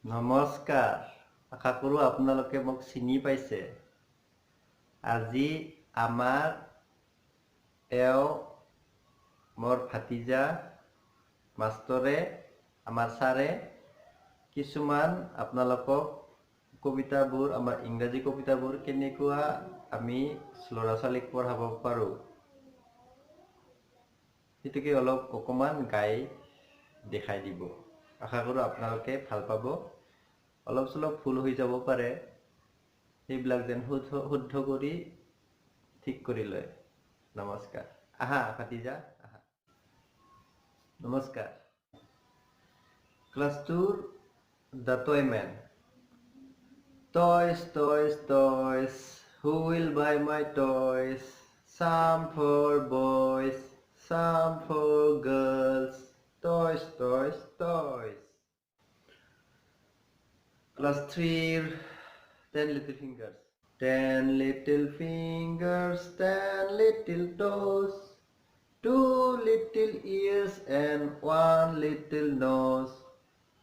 নমস্কাৰ আশা কৰোঁ আপোনালোকে মোক চিনি পাইছে আজি আমাৰ মোৰ ভাতিজা মাষ্টৰে আমাৰ ছাৰে কিছুমান আপোনালোকক কবিতাবোৰ আমাৰ ইংৰাজী কবিতাবোৰ কেনেকুৱা আমি ল'ৰা ছোৱালীক পঢ়াব পাৰোঁ সেইটোকে অকমান গাই দেখাই দিব আশা কৰোঁ আপোনালোকে ভাল পাব অলপ চলপ ভুল হৈ যাব পাৰে সেইবিলাক যেন শুদ্ধ কৰি ঠিক কৰি লয় নমস্কাৰ আহা ভাতিজা আহা নমস্কাৰ class 2 The Toy Man Toys, toys, toys Who will buy my toys? Some for boys, some for girls Toys, toys, toys Class 3 10 little fingers 10 little fingers 10 little toes 2 little ears and 1 little nose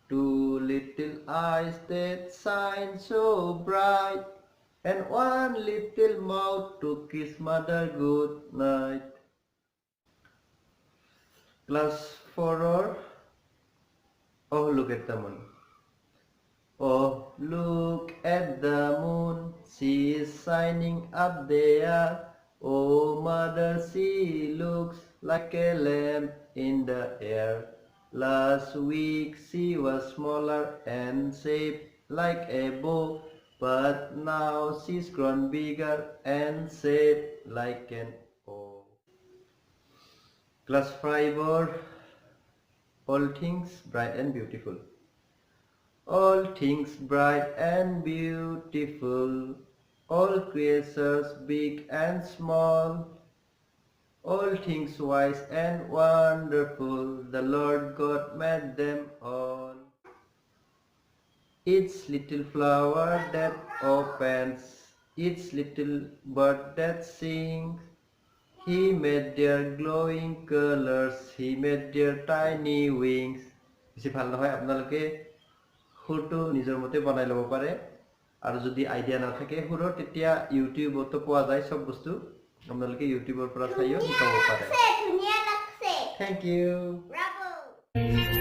2 little eyes that shine so bright and 1 little mouth to kiss mother good night Class 4 Oh look at the moon Oh, look at the moon, she is shining up there. Oh, mother, she looks like a lamp in the air. Last week she was smaller and shaped like a bow, but now she's grown bigger and shaped like an O. Class 5 all things bright and beautiful. All things bright and beautiful, all creatures big and small, all things wise and wonderful, the Lord God made them all. Each little flower that opens, each little bird that sings, He made their glowing colors, He made their tiny wings. বেছি ভাল নহয় আপোনালোকে সুৰটো নিজৰ মতে বনাই ল'ব পাৰে আৰু যদি আইডিয়া নাথাকে সুৰৰ তেতিয়া ইউটিউবতো পোৱা যায় সব বস্তু আপোনালোকে ইউটিউবৰ পৰা চাইও শিকাব পাৰে ধুনীয়া লাগছে থ্যাংক ইউ ব্ৰাভো